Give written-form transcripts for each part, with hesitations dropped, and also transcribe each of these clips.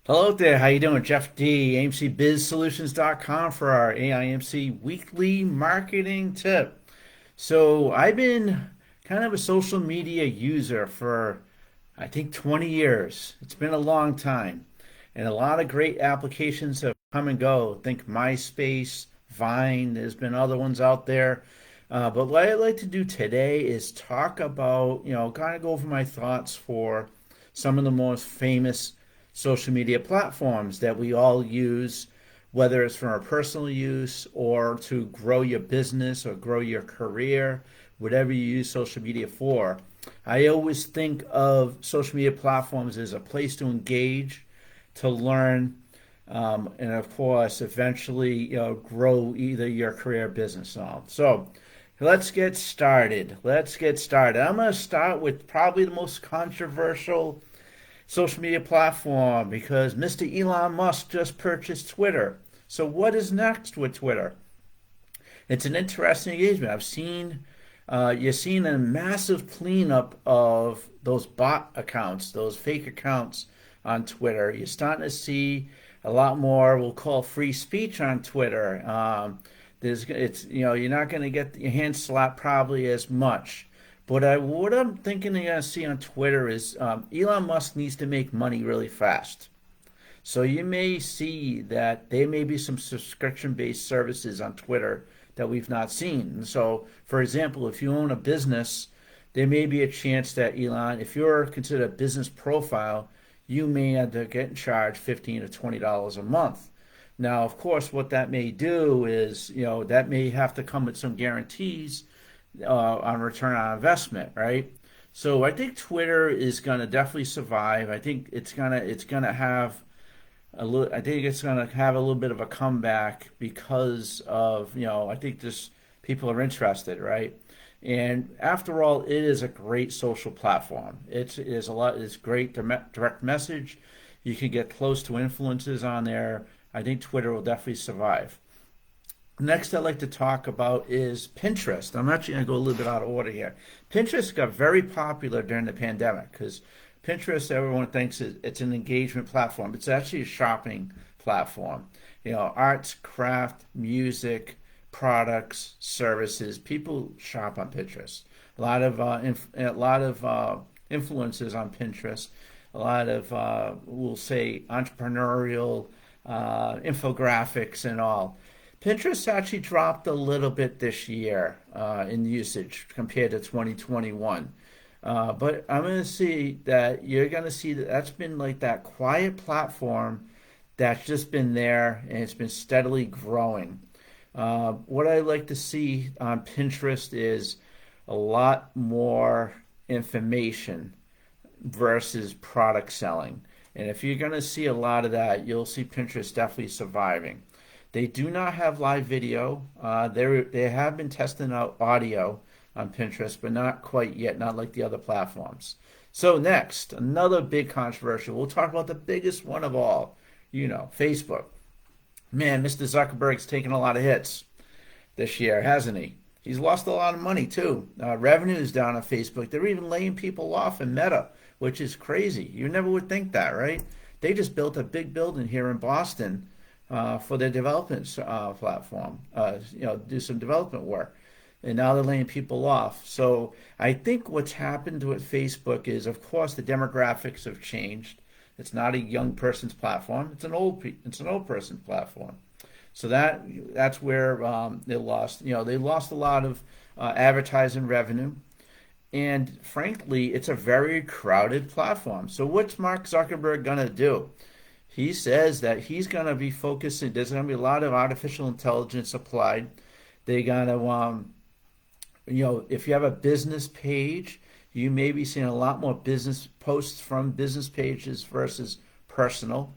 Hello there, how you doing? Jeff D, AMCBizSolutions.com for our AIMC weekly marketing tip. So I've been kind of a social media user for I think 20 years. It's been a long time. And a lot of great applications have come and go. Think MySpace, Vine, there's been other ones out there. But what I'd like to do today is talk about, kind of go over my thoughts for some of the most famous social media platforms that we all use, whether it's for our personal use or to grow your business or grow your career, whatever you use social media for. I always think of social media platforms as a place to engage, to learn, and of course, eventually, grow either your career or business on. So, let's get started. Let's get started. I'm going to start with probably the most controversial social media platform because Mr. Elon Musk just purchased Twitter. So, what is next with Twitter? It's an interesting engagement. You're seeing a massive cleanup of those bot accounts, those fake accounts on Twitter. You're starting to see a lot more, we'll call free speech on Twitter. You're not going to get your hand slapped probably as much. But what I'm thinking you're going to see on Twitter is Elon Musk needs to make money really fast. So you may see that there may be some subscription-based services on Twitter that we've not seen. And so, for example, if you own a business, there may be a chance that Elon, if you're considered a business profile, you may end up getting charged $15 to $20 a month. Now, of course, what that may do is, that may have to come with some guarantees on return on investment, right? So I think Twitter is going to definitely survive. I think it's gonna have a little. I think it's gonna have a little bit of a comeback because of I think this people are interested, right? And after all, it is a great social platform. It is a lot. It's great direct message. You can get close to influencers on there. I think Twitter will definitely survive. Next, I'd like to talk about is Pinterest. I'm actually going to go a little bit out of order here. Pinterest got very popular during the pandemic because Pinterest, everyone thinks it's an engagement platform. It's actually a shopping platform. Arts, craft, music, products, services. People shop on Pinterest. A lot of influences on Pinterest. A lot of we'll say entrepreneurial infographics and all. Pinterest actually dropped a little bit this year in usage compared to 2021. But I'm going to see that you're going to see that that's been like that quiet platform that's just been there and it's been steadily growing. What I like to see on Pinterest is a lot more information versus product selling. And if you're going to see a lot of that, you'll see Pinterest definitely surviving. They do not have live video. They have been testing out audio on Pinterest, but not quite yet, not like the other platforms. So next, another big controversial. We'll talk about the biggest one of all, Facebook. Man, Mr. Zuckerberg's taken a lot of hits this year, hasn't he? He's lost a lot of money too. Revenue is down on Facebook. They're even laying people off in Meta, which is crazy. You never would think that, right? They just built a big building here in Boston for their development platform, do some development work. And now they're laying people off. So I think what's happened with Facebook is, of course, the demographics have changed. It's not a young person's platform. It's an old person's platform. So that's where they lost. They lost a lot of advertising revenue, and frankly, it's a very crowded platform. So what's Mark Zuckerberg gonna do? He says that he's gonna be focusing. There's gonna be a lot of artificial intelligence applied. They're gonna, if you have a business page, you may be seeing a lot more business posts from business pages versus personal.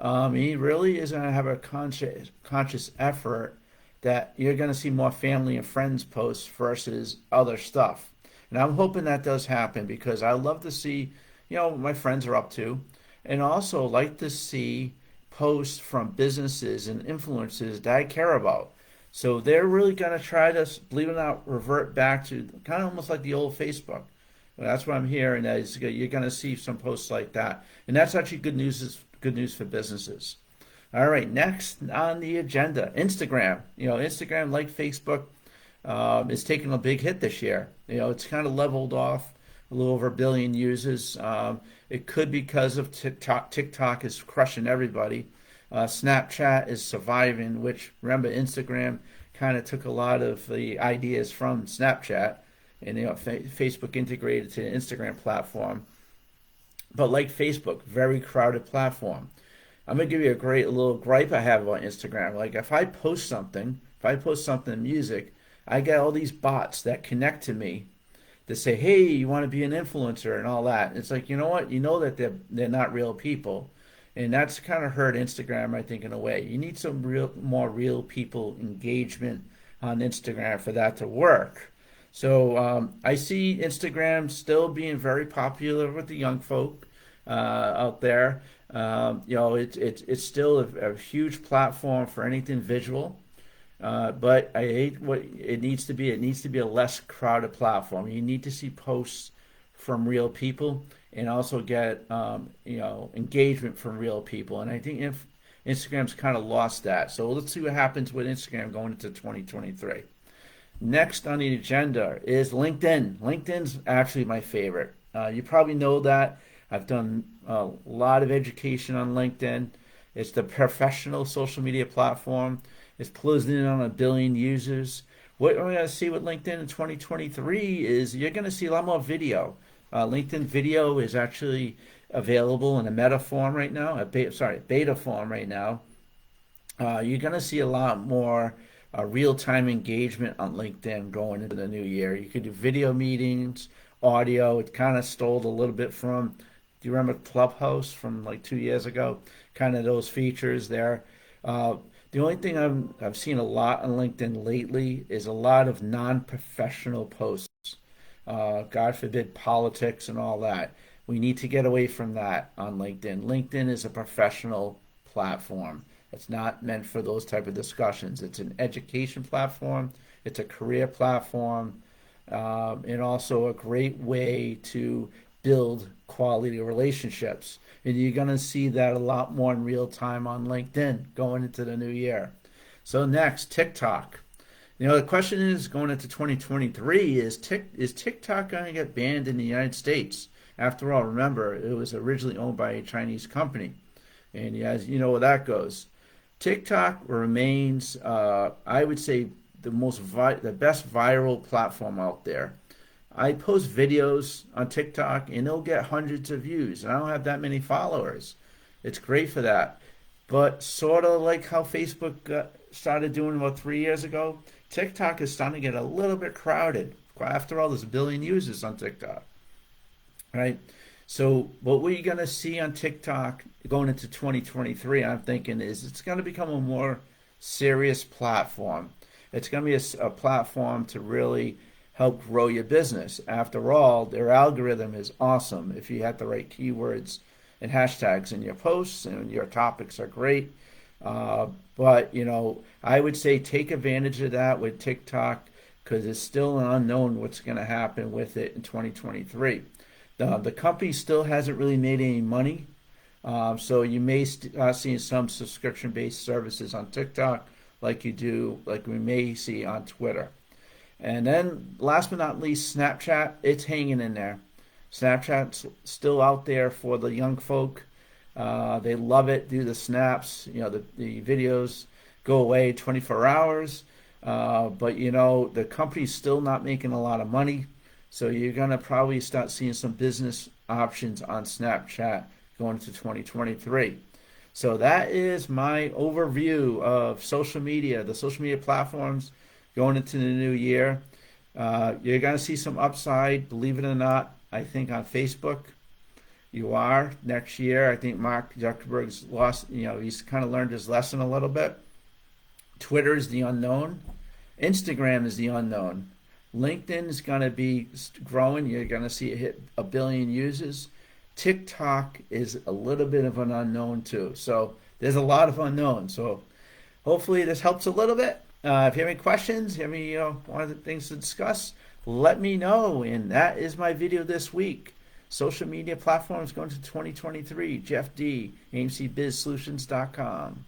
He really is going to have a conscious effort that you're going to see more family and friends posts versus other stuff. And I'm hoping that does happen because I love to see, what my friends are up to, and also like to see posts from businesses and influencers that I care about. So they're really going to try to, believe it or not, revert back to kind of almost like the old Facebook. Well, that's what I'm hearing. That is, you're going to see some posts like that, and that's actually good news good news for businesses. All right, next on the agenda, Instagram. Instagram, like Facebook, is taking a big hit this year. It's kind of leveled off a little over a billion users. It could be because of TikTok. TikTok is crushing everybody. Snapchat is surviving, which remember Instagram kind of took a lot of the ideas from Snapchat, and Facebook integrated to the Instagram platform. But like Facebook, very crowded platform. I'm gonna give you a great little gripe I have about Instagram. Like if I post something in music, I get all these bots that connect to me to say, "Hey, you want to be an influencer and all that." It's like, you know what? You know that they're not real people, and that's kind of hurt Instagram, I think, in a way. You need some more real people engagement on Instagram for that to work. So I see Instagram still being very popular with the young folk out there. It's still a huge platform for anything visual. But I hate what it needs to be. It needs to be a less crowded platform. You need to see posts from real people and also get engagement from real people. And I think if Instagram's kind of lost that. So let's see what happens with Instagram going into 2023. Next on the agenda is LinkedIn. LinkedIn's actually my favorite. You probably know that. I've done a lot of education on LinkedIn. It's the professional social media platform. It's closing in on a billion users. What we're going to see with LinkedIn in 2023 is you're going to see a lot more video. LinkedIn video is actually available in a meta form right now, beta form right now. You're going to see a lot more real-time engagement on LinkedIn going into the new year. You could do video meetings, audio. It kind of stole a little bit from, do you remember Clubhouse from like 2 years ago? Kind of those features there. The only thing I've seen a lot on LinkedIn lately is a lot of non-professional posts. God forbid politics and all that. We need to get away from that on LinkedIn. LinkedIn is a professional platform. It's not meant for those type of discussions. It's an education platform. It's a career platform, and also a great way to build quality relationships. And you're going to see that a lot more in real time on LinkedIn going into the new year. So next, TikTok. The question is going into 2023 is TikTok going to get banned in the United States? After all, remember, it was originally owned by a Chinese company. And as you know where that goes. TikTok remains, I would say, the best viral platform out there. I post videos on TikTok and they'll get hundreds of views. And I don't have that many followers. It's great for that. But sort of like how Facebook started doing about 3 years ago, TikTok is starting to get a little bit crowded. After all, there's a billion users on TikTok, right? So what we're going to see on TikTok going into 2023, I'm thinking, is it's going to become a more serious platform. It's going to be a platform to really help grow your business. After all, their algorithm is awesome. If you have the right keywords and hashtags in your posts, and your topics are great. But I would say take advantage of that with TikTok, because it's still an unknown what's going to happen with it in 2023. The company still hasn't really made any money, so you may start seeing some subscription-based services on TikTok like we may see on Twitter. And then last but not least, Snapchat, it's hanging in there. Snapchat's still out there for the young folk. They love it, do the snaps, the videos go away 24 hours. But the company's still not making a lot of money. So you're going to probably start seeing some business options on Snapchat going into 2023. So that is my overview of social media, the social media platforms going into the new year. You're going to see some upside, believe it or not, I think on Facebook. You are next year. I think Mark Zuckerberg's lost, he's kind of learned his lesson a little bit. Twitter is the unknown. Instagram is the unknown. LinkedIn is going to be growing. You're going to see it hit a billion users. TikTok is a little bit of an unknown too. So there's a lot of unknowns. So hopefully this helps a little bit. If you have any questions, have any things to discuss, let me know. And that is my video this week. social media platforms going to 2023. Jeff D, AMCBizSolutions.com.